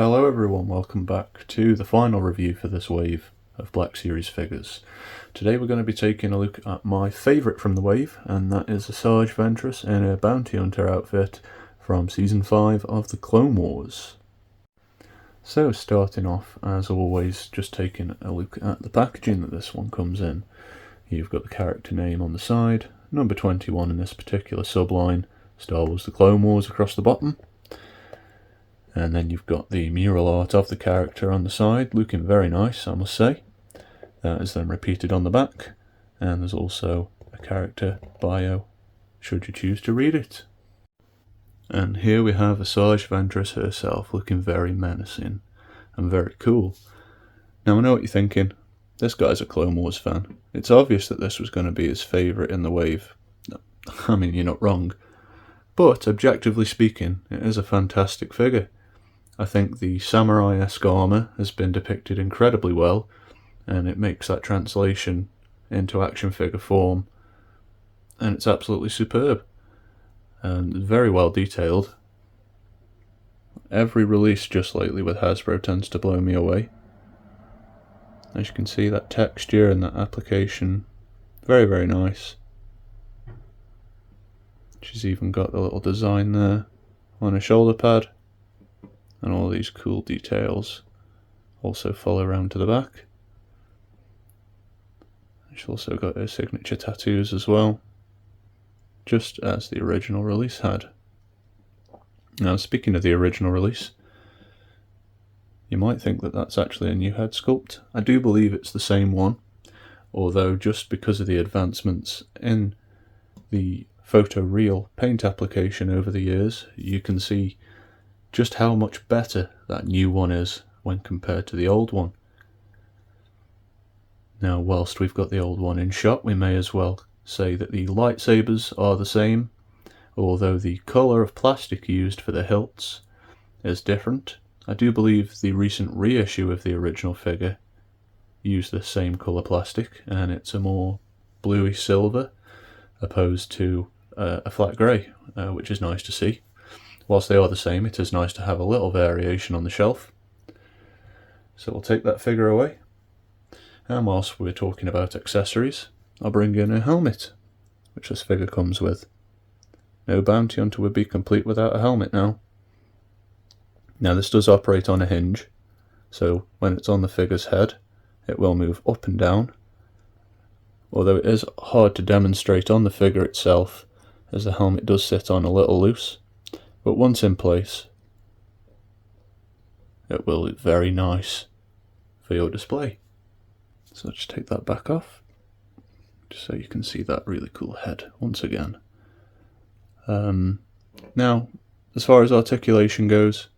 Hello everyone, welcome back to the final review for this wave of Black Series figures. Today we're going to be taking a look at my favourite from the wave, and that is Asajj Ventress in a Bounty Hunter outfit from Season 5 of the Clone Wars. So starting off, as always, just taking a look at the packaging that this one comes in. You've got the character name on the side, number 21 in this particular subline, Star Wars The Clone Wars across the bottom. And then you've got the mural art of the character on the side, looking very nice, I must say. That is then repeated on the back, and there's also a character bio, should you choose to read it. And here we have Asajj Ventress herself, looking very menacing and very cool. Now I know what you're thinking, this guy's a Clone Wars fan. It's obvious that this was going to be his favourite in the wave. I mean, you're not wrong. But, objectively speaking, it is a fantastic figure. I think the samurai-esque armour has been depicted incredibly well, and it makes that translation into action figure form, and it's absolutely superb and very well detailed. Every release just lately with Hasbro tends to blow me away. As you can see, that texture and that application, very, very nice. She's even got the little design there on her shoulder pad, and all these cool details also follow around to the back. She's also got her signature tattoos as well, just as the original release had. Now, speaking of the original release, you might think that that's actually a new head sculpt. I do believe it's the same one, although just because of the advancements in the photoreal paint application over the years, you can see just how much better that new one is when compared to the old one. Now, whilst we've got the old one in shot, we may as well say that the lightsabers are the same, although the colour of plastic used for the hilts is different. I do believe the recent reissue of the original figure used the same colour plastic, and it's a more bluey silver opposed to a flat grey, which is nice to see. Whilst they are the same, it is nice to have a little variation on the shelf. So we'll take that figure away. And whilst we're talking about accessories, I'll bring in a helmet, which this figure comes with. No Bounty Hunter would be complete without a helmet now. Now this does operate on a hinge, so when it's on the figure's head, it will move up and down. Although it is hard to demonstrate on the figure itself, as the helmet does sit on a little loose. But once in place, it will look very nice for your display. So just take that back off, just so you can see that really cool head once again. Now, as far as articulation goes,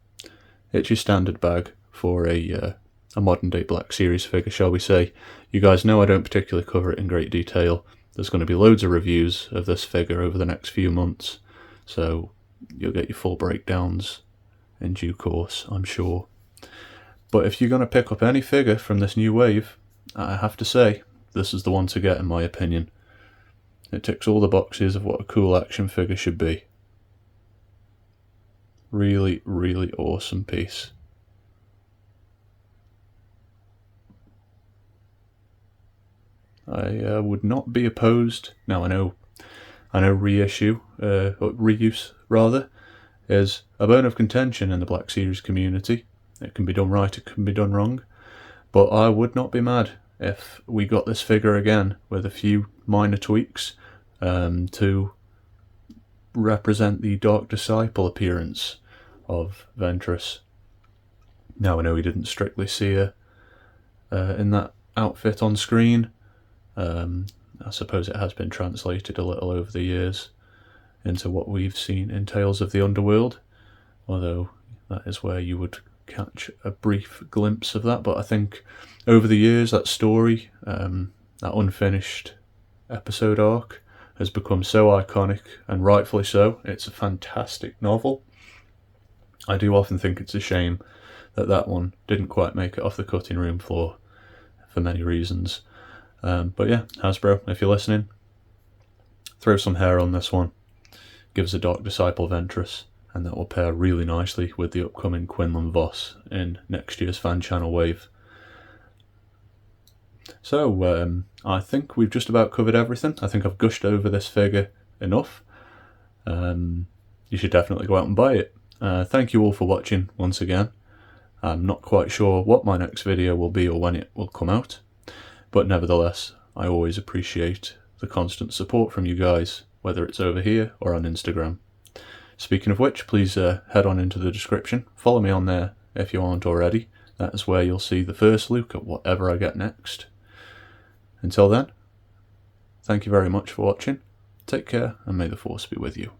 it's your standard bag for a modern day Black Series figure, shall we say. You guys know I don't particularly cover it in great detail. There's going to be loads of reviews of this figure over the next few months, so you'll get your full breakdowns in due course, I'm sure. But if you're going to pick up any figure from this new wave, I have to say, this is the one to get in my opinion. It ticks all the boxes of what a cool action figure should be. Really, really awesome piece. I would not be opposed. Now I know reissue, or reuse rather, is a bone of contention in the Black Series community. It can be done right, it can be done wrong, but I would not be mad if we got this figure again with a few minor tweaks to represent the Dark Disciple appearance of Ventress. Now I know we didn't strictly see her in that outfit on screen. I suppose it has been translated a little over the years into what we've seen in Tales of the Underworld, although that is where you would catch a brief glimpse of that. But I think over the years that story, that unfinished episode arc, has become so iconic, and rightfully so. It's a fantastic novel. I do often think it's a shame that that one didn't quite make it off the cutting room floor for many reasons. But yeah, Hasbro, if you're listening, throw some hair on this one. Give us a Dark Disciple Ventress. and that will pair really nicely with the upcoming Quinlan Voss in next year's fan channel wave. So I think we've just about covered everything. I think I've gushed over this figure enough. You should definitely go out and buy it. Thank you all for watching once again. I'm not quite sure what my next video will be or when it will come out, but nevertheless, I always appreciate the constant support from you guys, whether it's over here or on Instagram. Speaking of which, please head on into the description, follow me on there if you aren't already. That is where you'll see the first look at whatever I get next. Until then, thank you very much for watching, take care, and may the Force be with you.